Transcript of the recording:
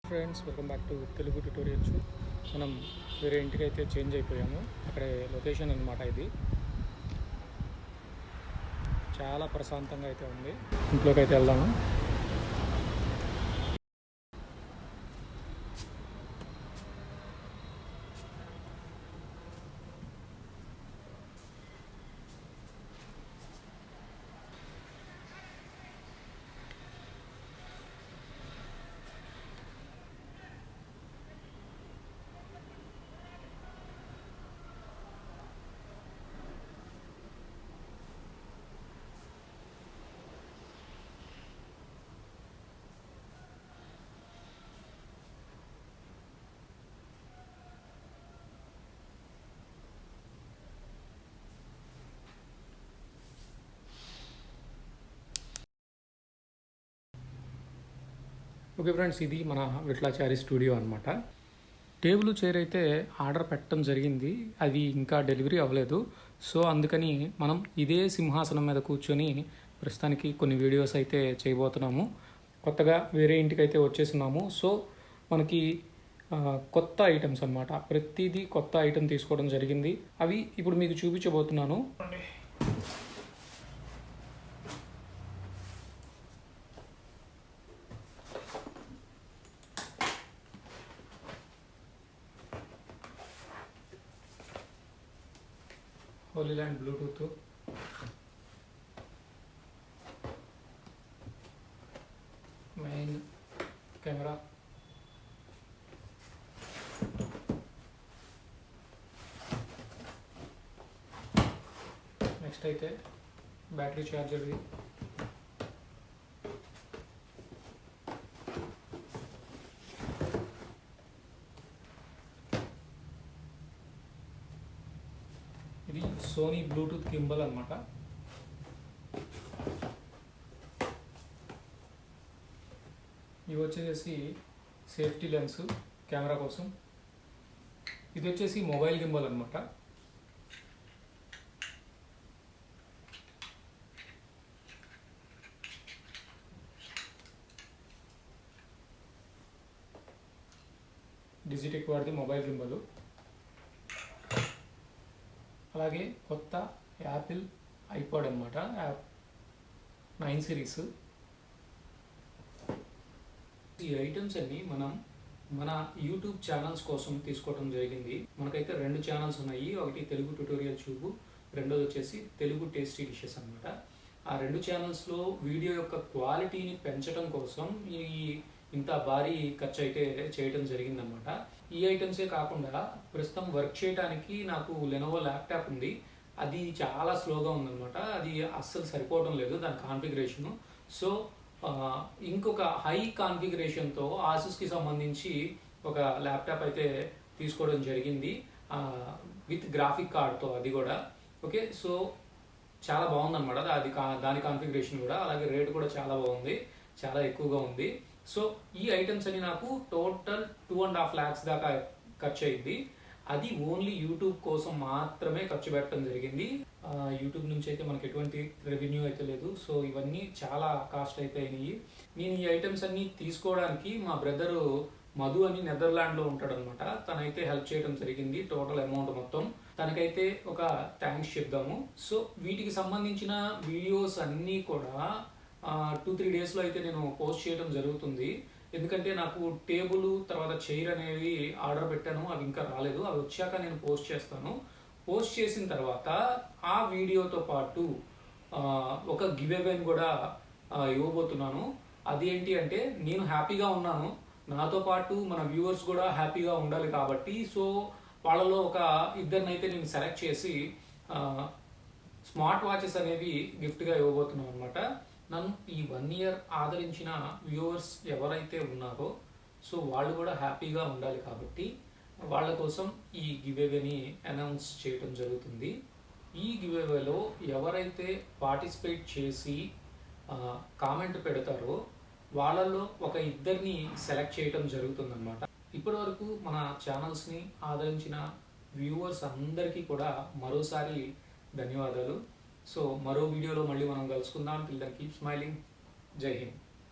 Friends, welcome back to Telugu tutorials. మనం వేరే ఇంటికి అయితే చేంజ్ అయిపోయాము. అక్కడే లొకేషన్ అన్నమాట. ఇది చాలా ప్రశాంతంగా అయితే ఉంది. ఇంట్లోకి అయితే వెళ్దాము. ఓకే ఫ్రెండ్స్, ఇది మన విట్లాచారి స్టూడియో అనమాట. టేబుల్ చైర్ అయితే ఆర్డర్ పెట్టడం జరిగింది. అది ఇంకా డెలివరీ అవ్వలేదు. సో అందుకని మనం ఇదే సింహాసనం మీద కూర్చొని ప్రస్తుతానికి కొన్ని వీడియోస్ అయితే చేయబోతున్నాము. కొత్తగా వేరే ఇంటికి అయితే వచ్చేస్తున్నాము. సో మనకి కొత్త ఐటమ్స్ అనమాట. ప్రతిదీ కొత్త ఐటమ్ తీసుకోవడం జరిగింది. అవి ఇప్పుడు మీకు చూపించబోతున్నాను. Holi land Bluetooth, main camera, next అయితే బ్యాటరీ ఛార్జర్ది, ఇది సోనీ బ్లూటూత్ గింబల్ అనమాట. ఇవి వచ్చేసి సేఫ్టీ లెన్స్ కెమెరా కోసం. ఇది వచ్చేసి మొబైల్ గింబల్ అనమాట. డిజిటెక్ వాడిది మొబైల్ గింబల్. అలాగే కొత్త యాపిల్ ఐపాడ్ అనమాట, యాప్ 9 సిరీస్. ఈ ఐటమ్స్ అన్ని మనం మన యూట్యూబ్ ఛానల్స్ కోసం తీసుకోవడం జరిగింది. మనకైతే 2 ఛానల్స్ ఉన్నాయి. ఒకటి తెలుగు ట్యుటోరియల్ ట్యూబ్, రెండోది వచ్చేసి తెలుగు టేస్టీ డిషెస్ అనమాట. ఆ 2 ఛానల్స్లో వీడియో యొక్క క్వాలిటీని పెంచడం కోసం ఇంత భారీ ఖర్చు అయితే చేయడం జరిగిందనమాట. ఈ ఐటమ్సే కాకుండా ప్రస్తుతం వర్క్ చేయడానికి నాకు లెనోవో ల్యాప్టాప్ ఉంది. అది చాలా స్లోగా ఉందన్నమాట. అది అస్సలు సరిపోవడం లేదు దాని కాన్ఫిగరేషను. సో ఇంకొక హై కాన్ఫిగరేషన్తో ఆసూస్కి సంబంధించి ఒక ల్యాప్టాప్ అయితే తీసుకోవడం జరిగింది, విత్ గ్రాఫిక్ కార్డ్తో. అది కూడా ఓకే. సో చాలా బాగుందన్నమాట. దాని కాన్ఫిగరేషన్ కూడా, అలాగే రేటు కూడా చాలా బాగుంది, చాలా ఎక్కువగా ఉంది. సో ఈ ఐటమ్స్ అని నాకు టోటల్ 2.5 lakhs దాకా ఖర్చు అయింది. అది ఓన్లీ యూట్యూబ్ కోసం మాత్రమే ఖర్చు పెట్టడం జరిగింది. యూట్యూబ్ నుంచి అయితే మనకి ఎటువంటి రెవెన్యూ అయితే లేదు. సో ఇవన్నీ చాలా కాస్ట్ అయితే అయినాయి. నేను ఈ ఐటమ్స్ అన్ని తీసుకోవడానికి మా బ్రదరు మధు అని నెదర్లాండ్లో ఉంటాడనమాట. తనైతే హెల్ప్ చేయడం జరిగింది. టోటల్ అమౌంట్ మొత్తం తనకైతే ఒక థ్యాంక్స్ చెప్దాము. సో వీటికి సంబంధించిన వీడియోస్ అన్నీ కూడా 2-3 డేస్లో అయితే నేను పోస్ట్ చేయడం జరుగుతుంది. ఎందుకంటే నాకు టేబుల్ తర్వాత చైర్ అనేవి ఆర్డర్ పెట్టాను, అవి ఇంకా రాలేదు. అవి వచ్చాక నేను పోస్ట్ చేస్తాను. పోస్ట్ చేసిన తర్వాత ఆ వీడియోతో పాటు ఒక గివ్ అవేని కూడా ఇవ్వబోతున్నాను. అది ఏంటి అంటే, నేను హ్యాపీగా ఉన్నాను, నాతో పాటు మన వ్యూవర్స్ కూడా హ్యాపీగా ఉండాలి కాబట్టి, సో వాళ్ళలో ఒక ఇద్దరినైతే నేను సెలెక్ట్ చేసి స్మార్ట్ వాచెస్ అనేవి గిఫ్ట్గా ఇవ్వబోతున్నాను అనమాట. నన్ను ఈ 1 year ఆదరించిన వ్యూవర్స్ ఎవరైతే ఉన్నారో సో వాళ్ళు కూడా హ్యాపీగా ఉండాలి కాబట్టి వాళ్ళ కోసం ఈ గివ్ అవేని అనౌన్స్ చేయడం జరుగుతుంది. ఈ గివ్ అవేలో ఎవరైతే పార్టిసిపేట్ చేసి కామెంట్ పెడతారో వాళ్ళల్లో ఒక ఇద్దరిని సెలెక్ట్ చేయడం జరుగుతుందన్నమాట. ఇప్పటివరకు మన ఛానల్స్ని ఆదరించిన వ్యూవర్స్ అందరికీ కూడా మరోసారి ధన్యవాదాలు. సో మరో వీడియోలో మళ్ళీ మనం కలుసుకుందాం. Till then keep smiling. జై హింద్.